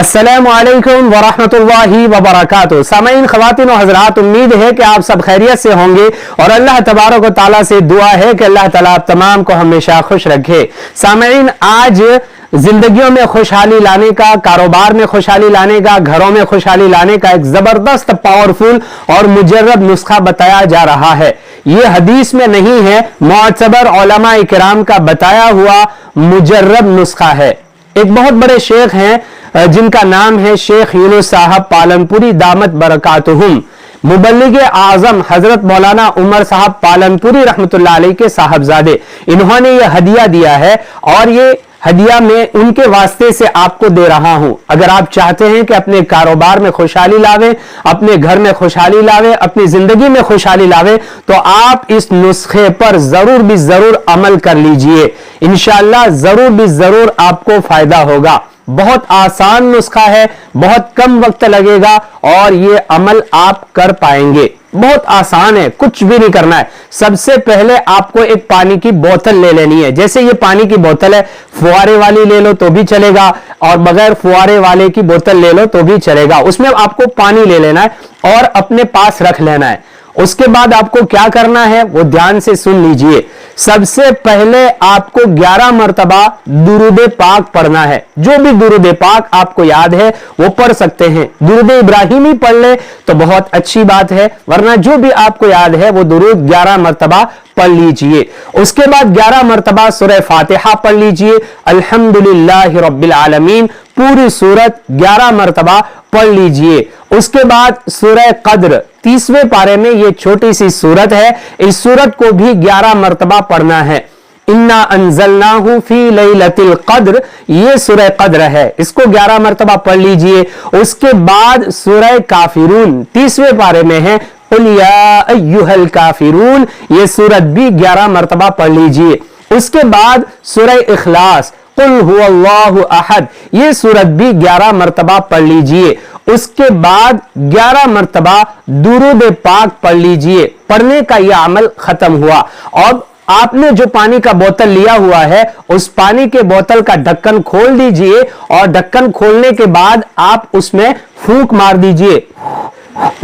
अस्सलामु अलैकुम वरहमतुल्लाहि वबरकातुहू। सामईन, ख़वातीन और हज़रात, उम्मीद है कि आप सब खैरियत से होंगे और अल्लाह तबारक व तआला से दुआ है कि अल्लाह ताला आप तमाम को हमेशा खुश रखे। सामईन, आज जिंदगियों में खुशहाली लाने का, कारोबार में खुशहाली लाने का, घरों में खुशहाली लाने का एक जबरदस्त पावरफुल और मुजर्रब नुस्खा बताया जा रहा है। ये हदीस में नहीं है, मुअतबर उलमा इकराम का बताया हुआ मुजर्रब नुस्खा है। एक बहुत बड़े शेख हैं जिनका नाम है शेख यूनुस साहब पालनपुरी दामत बरकातुहुम। मुबल्लिग आजम हजरत मौलाना उमर साहब पालनपुरी रहमतुल्लाह अलैह के साहबजादे, इन्होंने ये हदिया दिया है और ये हदिया में उनके वास्ते से आपको दे रहा हूं। अगर आप चाहते हैं कि अपने कारोबार में खुशहाली लावे, अपने घर में खुशहाली लावे, अपनी जिंदगी में खुशहाली लावे, तो आप इस नुस्खे पर जरूर भी जरूर अमल कर लीजिए। इंशाअल्लाह जरूर भी जरूर आपको फायदा होगा। बहुत आसान नुस्खा है, बहुत कम वक्त लगेगा और ये अमल आप कर पाएंगे। बहुत आसान है, कुछ भी नहीं करना है। सबसे पहले आपको एक पानी की बोतल ले लेनी है। जैसे ये पानी की बोतल है, फुआरे वाली ले लो तो भी चलेगा और बगैर फुआरे वाले की बोतल ले लो तो भी चलेगा। उसमें आपको पानी ले लेना है और अपने पास रख लेना है। उसके बाद आपको क्या करना है वो ध्यान से सुन लीजिए। सबसे पहले आपको 11 मरतबा दुरूद पाक पढ़ना है। जो भी दुरूद पाक आपको याद है वो पढ़ सकते हैं। दुरूद इब्राहिमी पढ़ ले तो बहुत अच्छी बात है, वरना जो भी आपको याद है वो दुरूद 11 मरतबा पढ़ लीजिए। उसके बाद 11 मरतबा सूरह फातिहा पढ़ लीजिए। अल्हम्दुलिल्लाहि रब्बिल आलमीन पूरी सूरत 11 मरतबा पढ़ लीजिए। उसके बाद सूरह कद्र 30वें पारे में ये छोटी सी सूरत है, इस सूरत को भी 11 मरतबा पढ़ना है। इन्ना अंज़लनाहु फी लैलतिल कद्र, ये सूरह कद्र है, इसको 11 मरतबा पढ़ लीजिए। उसके बाद सूरह काफिरून 30वें पारे में है, कुल या अय्युहल काफिरून, ये सूरत भी 11 मरतबा पढ़ लीजिए। उसके बाद सूरह इखलास कुल हुवल्लाहु अहद, ये सूरत भी 11 मरतबा पढ़ लीजिए। उसके बाद 11 मरतबा दुरूद पाक पढ़ लीजिए। पढ़ने का यह अमल खत्म हुआ। और आपने जो पानी का बोतल लिया हुआ है उस पानी के बोतल का ढक्कन खोल दीजिए और ढक्कन खोलने के बाद आप उसमें फूंक मार दीजिए,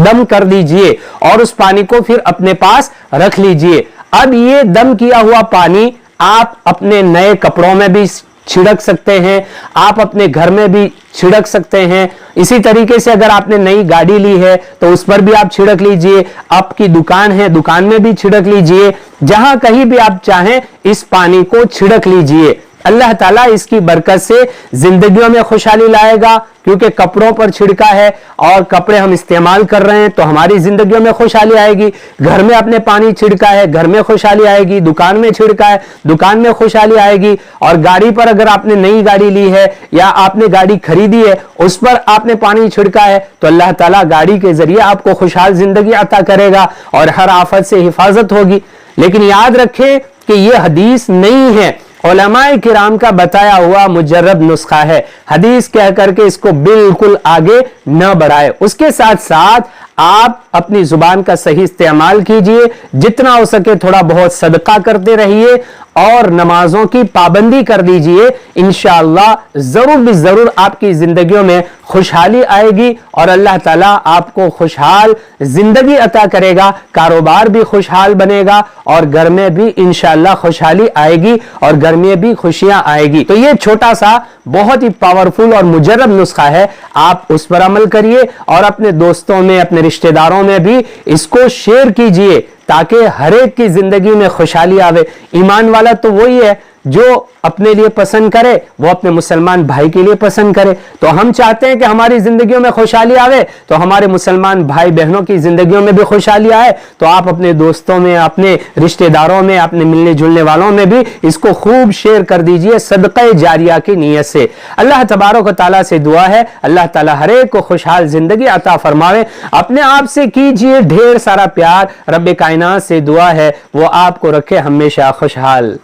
दम कर दीजिए और उस पानी को फिर अपने पास रख लीजिए। अब ये दम किया हुआ पानी आप अपने नए कपड़ों में भी छिड़क सकते हैं, आप अपने घर में भी छिड़क सकते हैं। इसी तरीके से अगर आपने नई गाड़ी ली है तो उस पर भी आप छिड़क लीजिए। आपकी दुकान है, दुकान में भी छिड़क लीजिए। जहां कहीं भी आप चाहें इस पानी को छिड़क लीजिए। अल्लाह ताला इसकी बरकत से जिंदगियों में खुशहाली लाएगा, क्योंकि कपड़ों पर छिड़का है और कपड़े हम इस्तेमाल कर रहे हैं तो हमारी जिंदगियों में खुशहाली आएगी। घर में अपने पानी छिड़का है, घर में खुशहाली आएगी। दुकान में छिड़का है, दुकान में खुशहाली आएगी। और गाड़ी पर अगर आपने नई गाड़ी ली है या आपने गाड़ी खरीदी है उस पर आपने पानी छिड़का है तो अल्लाह ताला गाड़ी के जरिए आपको खुशहाल जिंदगी अता करेगा और हर आफत से हिफाजत होगी। लेकिन याद रखें कि यह हदीस नहीं है, उलमाए किराम का बताया हुआ मुजर्रब नुस्खा है। हदीस कह करके इसको बिल्कुल आगे न बढ़ाए। उसके साथ साथ आप अपनी जुबान का सही इस्तेमाल कीजिए। जितना हो सके थोड़ा बहुत सदका करते रहिए और नमाजों की पाबंदी कर दीजिए। इंशाअल्लाह जरूर भी जरूर आपकी जिंदगियों में खुशहाली आएगी और अल्लाह ताला आपको खुशहाल जिंदगी अता करेगा। कारोबार भी खुशहाल बनेगा और घर में भी इंशाअल्लाह खुशहाली आएगी और घर में भी खुशियां आएगी। तो ये छोटा सा बहुत ही पावरफुल और मुजर्रब नुस्खा है, आप उस पर अमल करिए और अपने दोस्तों में, अपने रिश्तेदारों में भी इसको शेयर कीजिए ताकि हर एक की जिंदगी में खुशहाली आवे। ईमान वाला तो वही है जो अपने लिए पसंद करे वो अपने मुसलमान भाई के लिए पसंद करे। तो हम चाहते हैं कि हमारी जिंदगियों में खुशहाली आवे तो हमारे मुसलमान भाई बहनों की जिंदगियों में भी खुशहाली आए। तो आप अपने दोस्तों में, अपने रिश्तेदारों में, अपने मिलने जुलने वालों में भी इसको खूब शेयर कर दीजिए सदक़े जारिया की नीयत से। अल्लाह तबारक व तआला से दुआ है अल्लाह ताला हर एक को खुशहाल जिंदगी अता फरमावे। अपने आप से कीजिए ढेर सारा प्यार। रब्बे कायनात से दुआ है वो आपको रखे हमेशा खुशहाल।